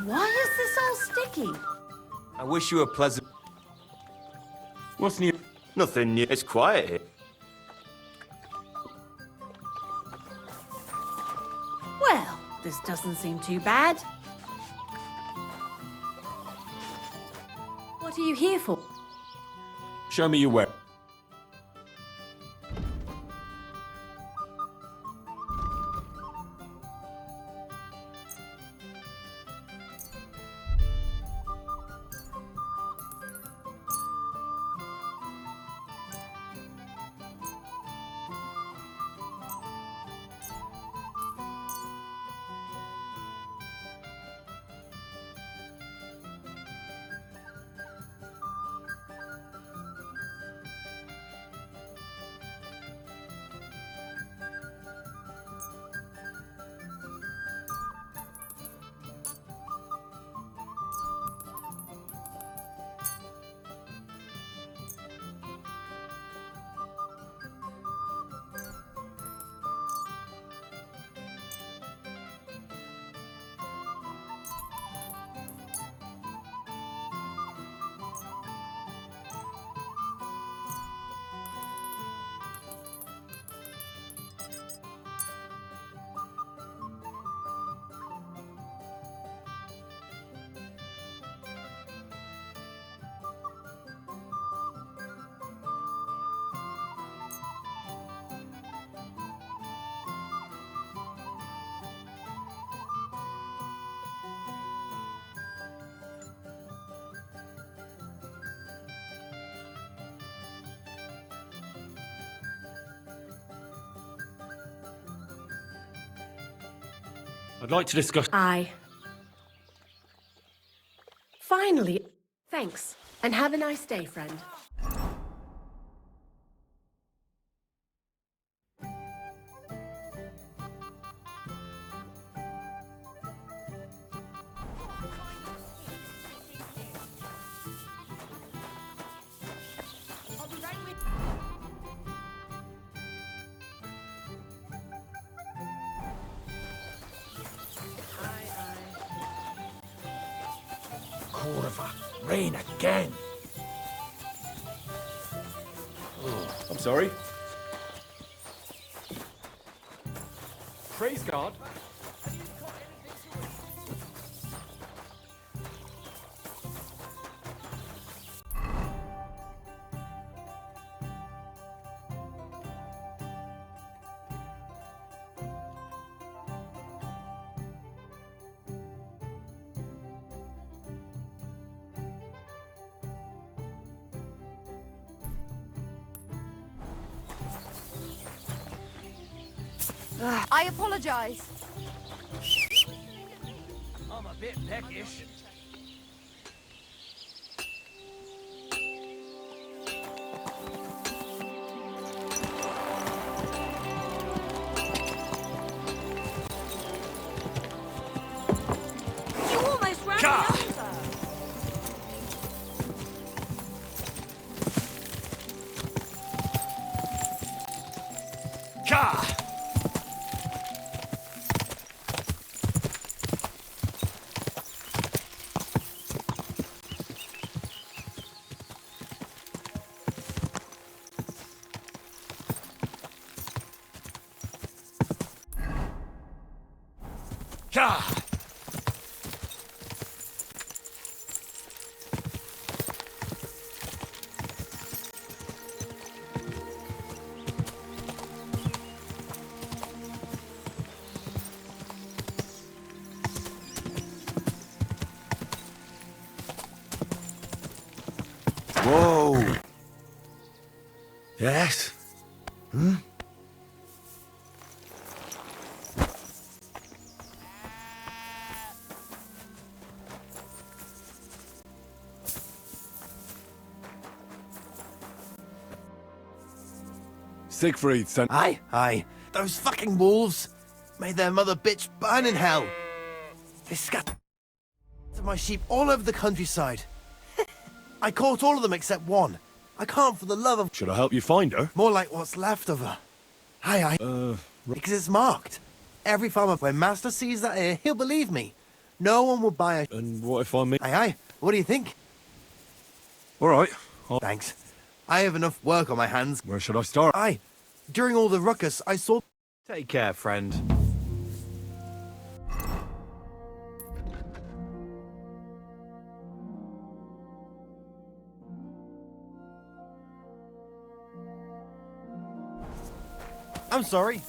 Why is this all sticky? I wish you a pleasant... What's new? Nothing new. It's quiet here. Well, this doesn't seem too bad. What are you here for? Show me your weapon. I'd like to discuss... Aye. Finally. Thanks. And have a nice day, friend. Rain again. I'm sorry. Praise God. I apologize. I'm a bit peckish. You almost ran me over. Whoa. Yes? Hmm? Siegfried sent... Aye. Those fucking wolves. Made their mother bitch burn in hell. They scattered my sheep all over the countryside. I caught all of them except one. I can't for the love of... Should I help you find her? More like what's left of her. Aye. Because it's marked. Every farmer, when Master sees that here, he'll believe me. No one will buy a... And what if I meet... Aye. What do you think? All right. Thanks. I have enough work on my hands. Where should I start? Aye. During all the ruckus, I saw... Take care, friend. I'm sorry.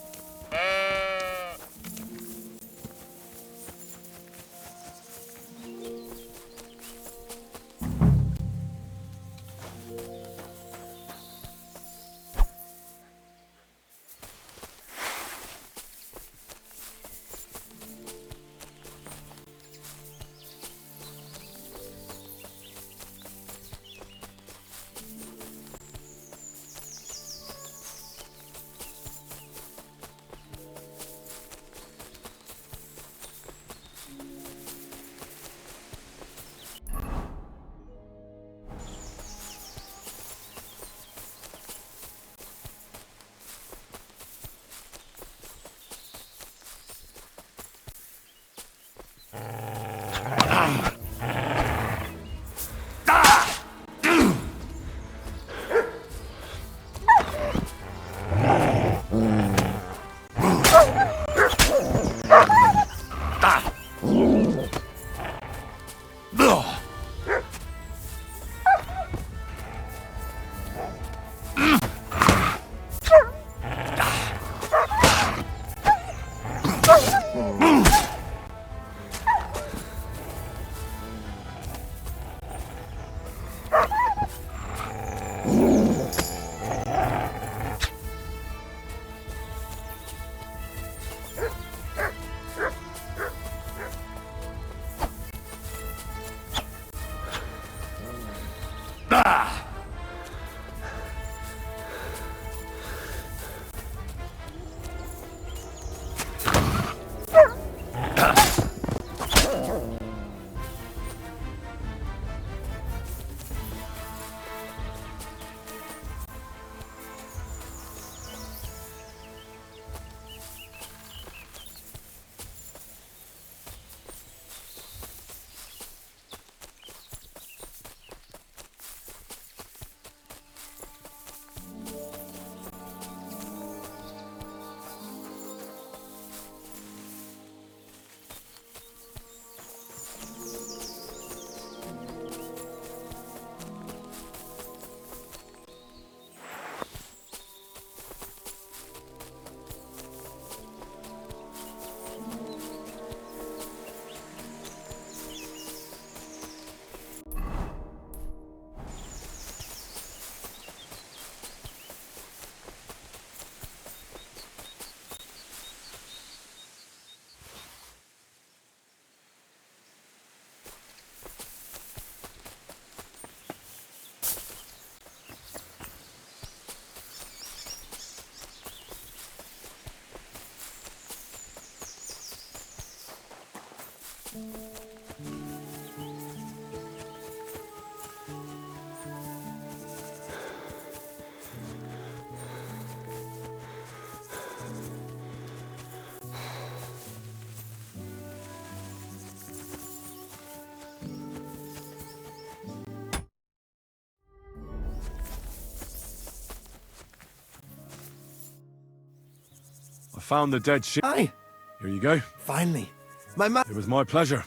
I found the dead sheep. Aye. Here you go. Finally. My man... It was my pleasure.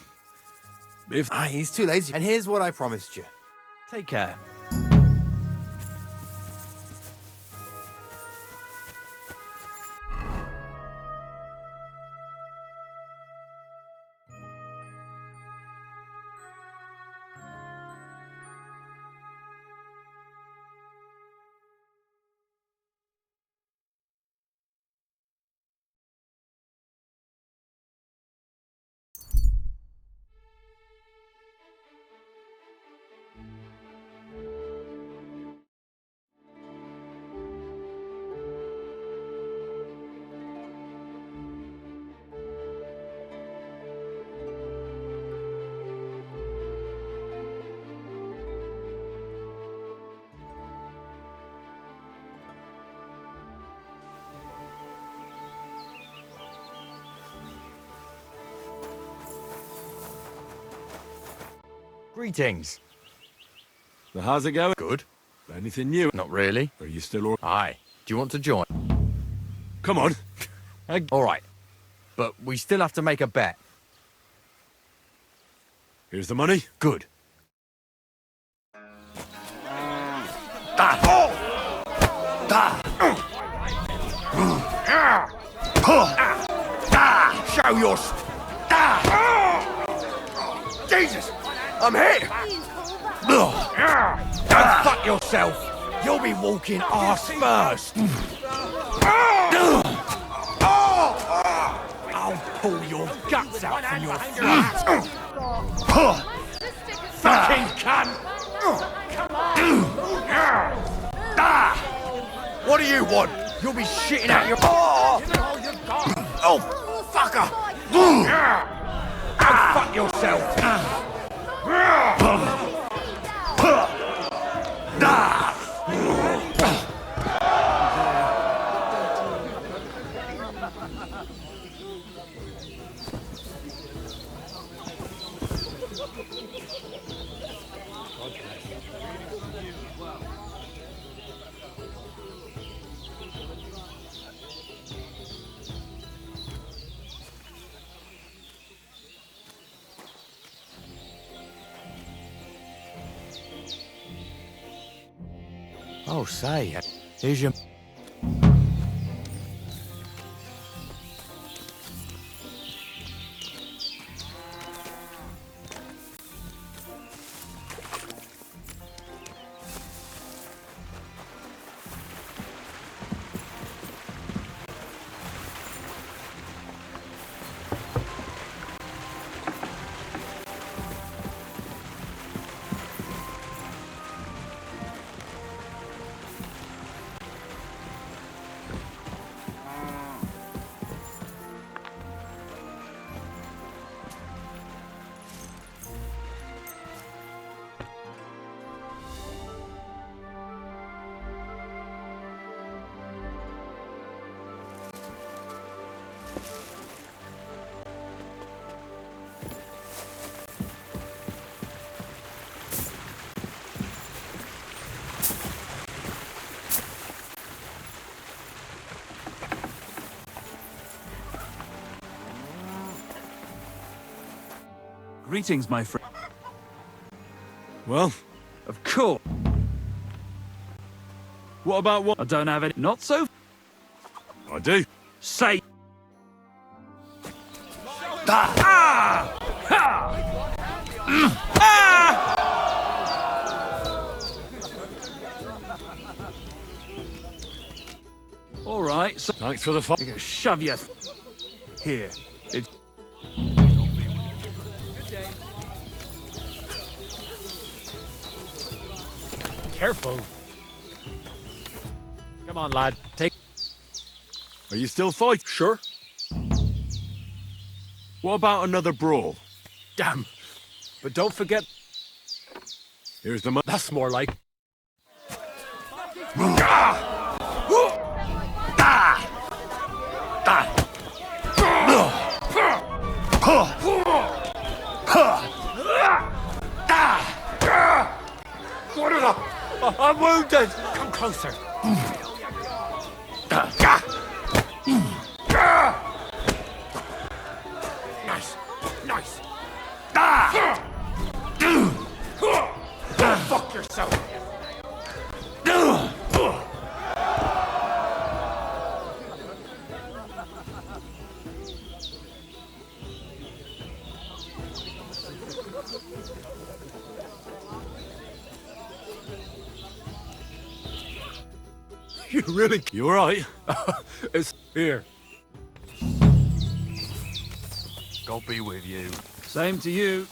If... Aye, he's too lazy. And here's what I promised you. Take care. Greetings. So how's it going? Good. Anything new? Not really. Are you still all... Aye. Do you want to join? Come on. All right. But we still have to make a bet. Here's the money. Good. Show your... Jesus! I'm here! Go fuck yourself! You'll be walking arse first! I'll pull your guts out from your feet! Fucking cunt! What do you want? You'll be shitting out your... Oh, fucker! Go fuck yourself! Oh, say, here's your... Greetings, my friend. Well, Of course. what about what... I don't have it. Not so. I do. Say. All right. So Thanks for the fun. you're gonna shove your here. It's Careful. Come on, lad. Take... Are you still fighting? Sure. What about another brawl? Damn. But don't forget... Here's the money. That's more like... What is up? I'm wounded! Come closer. Nice. Nice. Go fuck yourself. You really... You all right? It's here. God be with you. same to you.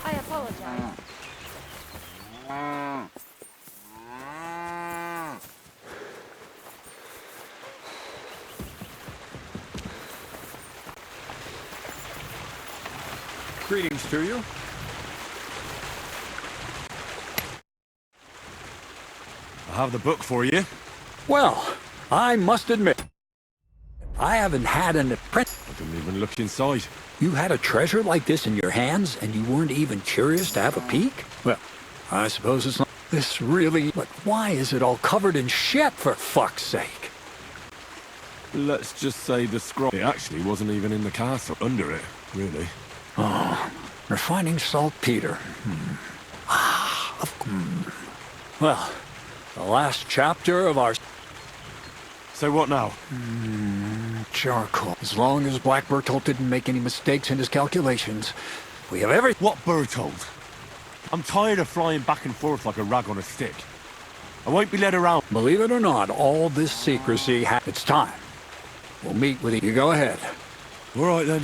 I apologize. Greetings to you. I have the book for you. Well, I must admit, I haven't had an apprentice. I didn't even look inside. You had a treasure like this in your hands, and you weren't even curious to have a peek? Well, I suppose it's not this really... But why is it all covered in shit, for fuck's sake? Let's just say the scroll. It actually wasn't even in the castle. Under it, really. Oh, refining saltpeter. Well, the last chapter of our... So what now? Charcoal. As long as Black Bertolt didn't make any mistakes in his calculations, we have every... What Bertold? I'm tired of flying back and forth like a rag on a stick. I won't be led around. Believe it or not, all this secrecy it's time. We'll meet with you. You go ahead. All right, then.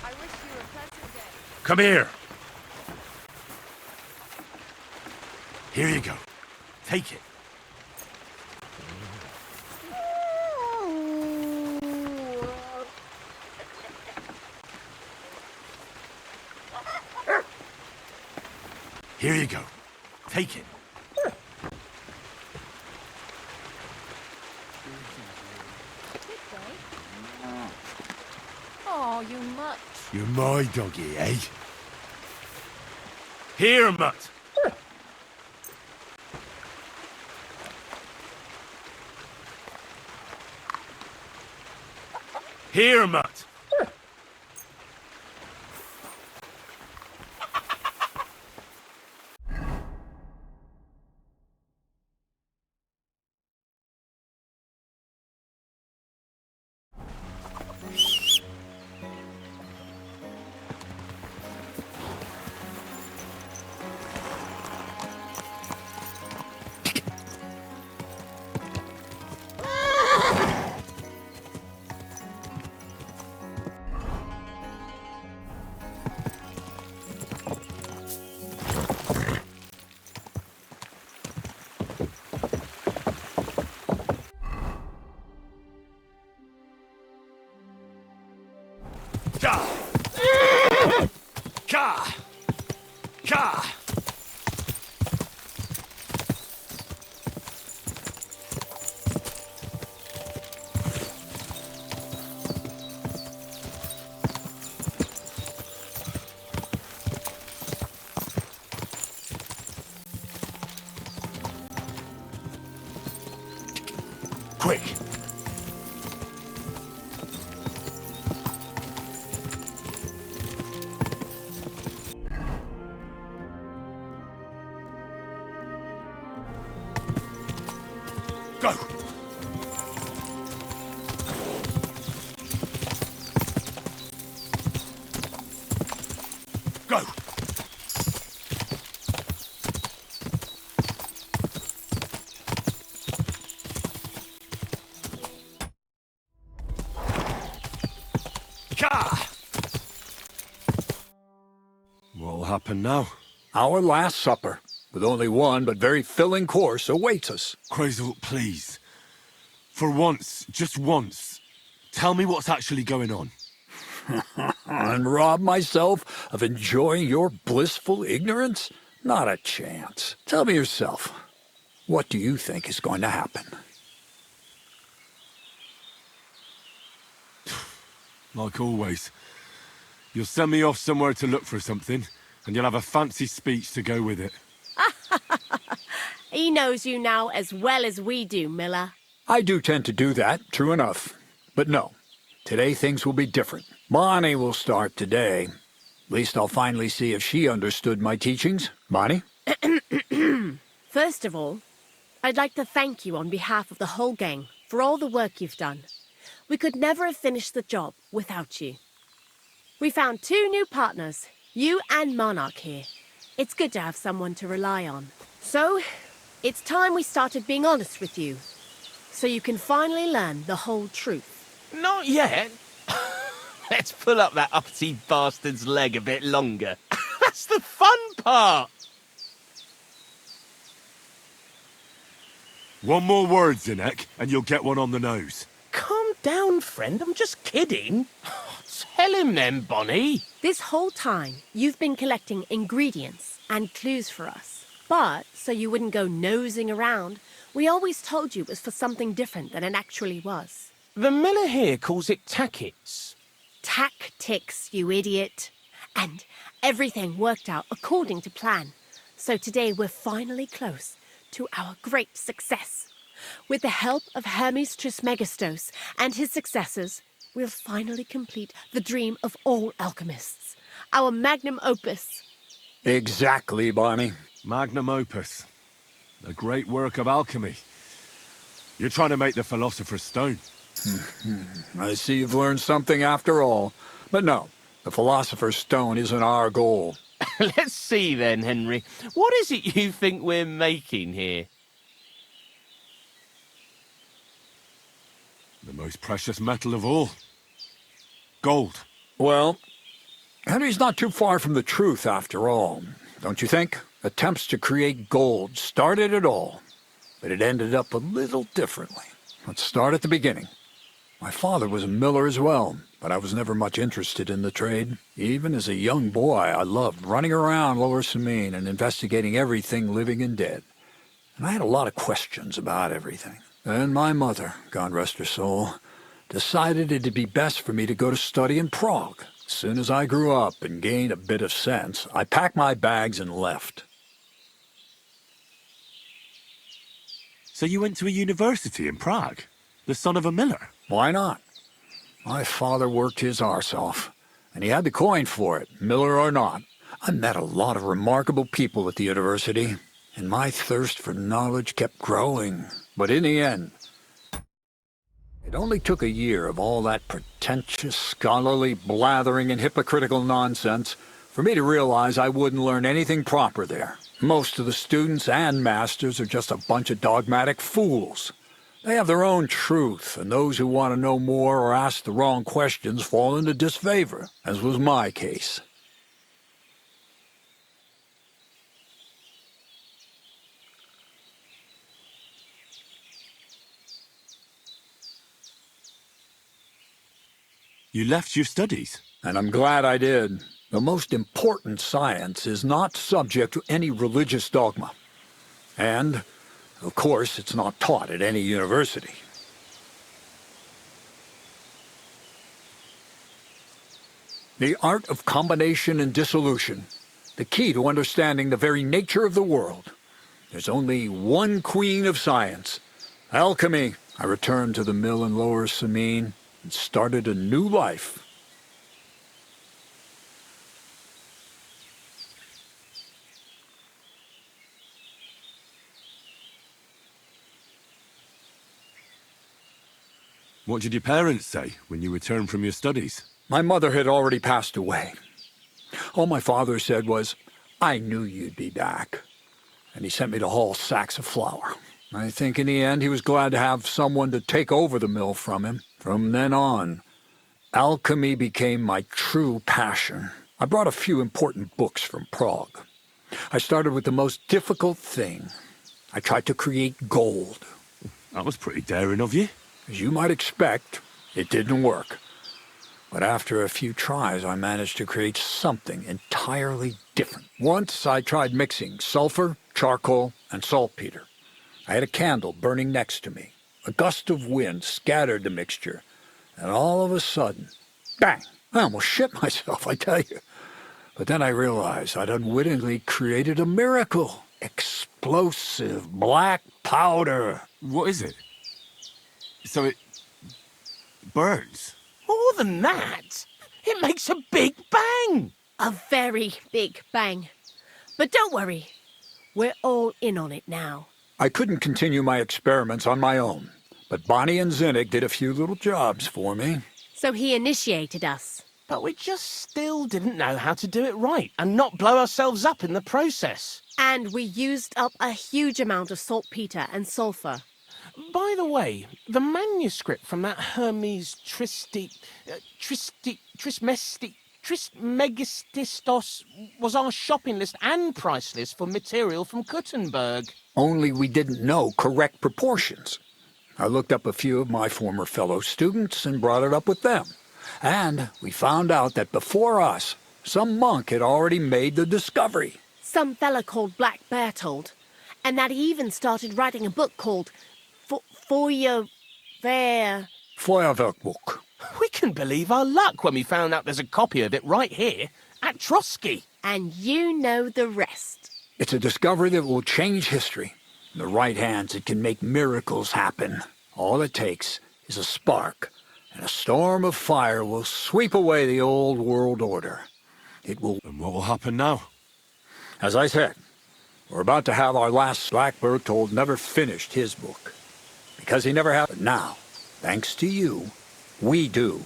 I wish you a pleasant day. Come here. Here you go. Take it. Here you go. Take it. Oh, you mutt. You're my doggy, eh? Here, Mutt. Here, Mutt. Ka! Ka! Ka! Go! What'll happen now? Our last supper, with only one but very filling course, awaits us. Quasel, please. For once, just once, tell me what's actually going on. And rob myself of enjoying your blissful ignorance? Not a chance. Tell me yourself, what do you think is going to happen? Like always. You'll send me off somewhere to look for something, and you'll have a fancy speech to go with it. He knows you now as well as we do, Miller. I do tend to do that, true enough. But no, today things will be different. Bonnie will start today. At least I'll finally see if she understood my teachings. Bonnie? First of all, I'd like to thank you on behalf of the whole gang for all the work you've done. We could never have finished the job without you. We found 2 new partners, you and Monarch here. It's good to have someone to rely on. So, it's time we started being honest with you, so you can finally learn the whole truth. Not yet. Let's pull up that uppity bastard's leg a bit longer. That's the fun part. One more word, Zinek, and you'll get one on the nose. Calm down, friend. I'm just kidding. Tell him then, Bonnie. This whole time, you've been collecting ingredients and clues for us. But, so you wouldn't go nosing around, we always told you it was for something different than it actually was. The miller here calls it tackets. Tactics, you idiot. And everything worked out according to plan. So today we're finally close to our great success. With the help of Hermes Trismegistos and his successors, we'll finally complete the dream of all alchemists. Our magnum opus. Exactly, Bonnie. Magnum opus. A great work of alchemy. You're trying to make the Philosopher's Stone. I see you've learned something after all. But no, the Philosopher's Stone isn't our goal. Let's see then, Henry. What is it you think we're making here? The most precious metal of all. Gold. Well, Henry's not too far from the truth after all, don't you think? Attempts to create gold started it all, but it ended up a little differently. Let's start at the beginning. My father was a miller as well, but I was never much interested in the trade. Even as a young boy, I loved running around Lower Samine and investigating everything living and dead. And I had a lot of questions about everything. Then my mother, God rest her soul, decided it'd be best for me to go to study in Prague. As soon as I grew up and gained a bit of sense, I packed my bags and left. So you went to a university in Prague? The son of a miller? Why not? My father worked his arse off, and he had the coin for it, miller or not. I met a lot of remarkable people at the university, and my thirst for knowledge kept growing. But in the end, it only took a year of all that pretentious, scholarly blathering and hypocritical nonsense for me to realize I wouldn't learn anything proper there. Most of the students and masters are just a bunch of dogmatic fools. They have their own truth, and those who want to know more or ask the wrong questions fall into disfavor, as was my case. You left your studies? And I'm glad I did. The most important science is not subject to any religious dogma. And, of course, it's not taught at any university. The art of combination and dissolution, the key to understanding the very nature of the world. There's only one queen of science, alchemy. I returned to the mill in Lower Samine and started a new life. What did your parents say when you returned from your studies? My mother had already passed away. All my father said was, "I knew you'd be back." And he sent me to haul sacks of flour. I think in the end he was glad to have someone to take over the mill from him. From then on, alchemy became my true passion. I brought a few important books from Prague. I started with the most difficult thing. I tried to create gold. That was pretty daring of you. As you might expect, it didn't work. But after a few tries, I managed to create something entirely different. Once I tried mixing sulfur, charcoal, and saltpeter. I had a candle burning next to me. A gust of wind scattered the mixture, and all of a sudden, bang! I almost shit myself, I tell you. But then I realized I'd unwittingly created a miracle. Explosive black powder. What is it? So it burns? More than that, it makes a big bang. A very big bang. But don't worry, we're all in on it now. I couldn't continue my experiments on my own, but Bonnie and Zinnig did a few little jobs for me. So he initiated us. But we just still didn't know how to do it right and not blow ourselves up in the process. And we used up a huge amount of saltpeter and sulfur. By the way, the manuscript from that Hermes Trismegistos was our shopping list and price list for material from Gutenberg. Only we didn't know correct proportions. I looked up a few of my former fellow students and brought it up with them. And we found out that before us, some monk had already made the discovery. Some fella called Black Bertold. And that he even started writing a book called Feuerwerkbuch. We couldn't believe our luck when we found out there's a copy of it right here at Trotsky. And you know the rest. It's a discovery that will change history. In the right hands, it can make miracles happen. All it takes is a spark, and a storm of fire will sweep away the old world order. It will... And what will happen now? As I said, we're about to have our last Blackbird told never finished his book. Because he never had. But now, thanks to you, we do.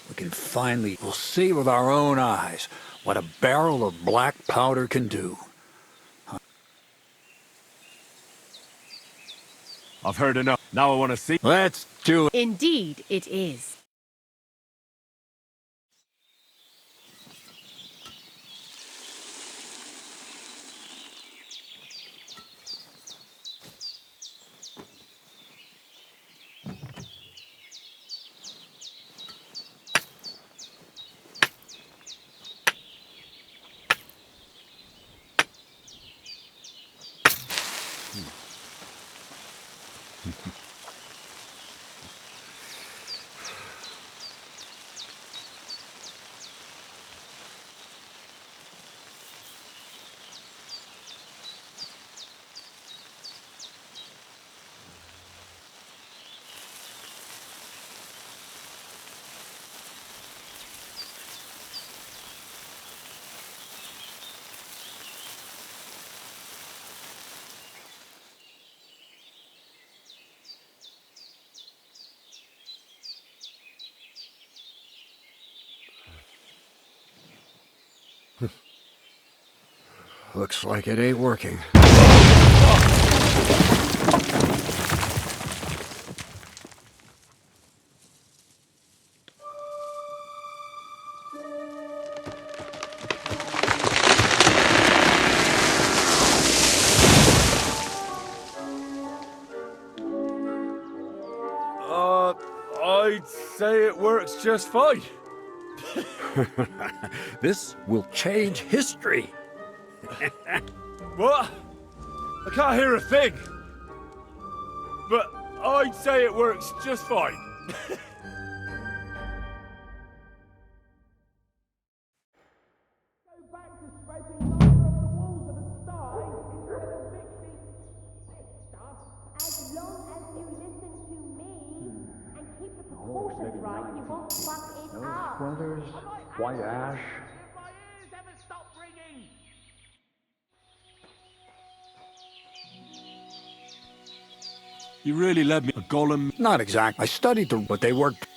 We can finally... We'll see with our own eyes what a barrel of black powder can do. I've heard enough. Now I want to see. Let's do it. Indeed it is. Looks like it ain't working. I'd say it works just fine. This will change history. What? I can't hear a thing. But I'd say it works just fine. As long as you listen to me and keep the proportions right, you won't fuck it up. Brothers, white ash. You really led me a golem. Not exactly. I studied them, but they worked.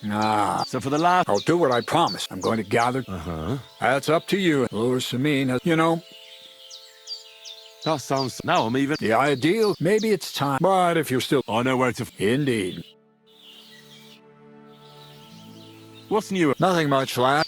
Ah, So for the last... I'll do what I promised. I'm going to gather... Uh-huh. That's up to you. Lord Samin has... You know, That sounds... Now I'm even... the ideal, maybe it's time. But if you're still... I know where to... Indeed. What's new? Nothing much, lad.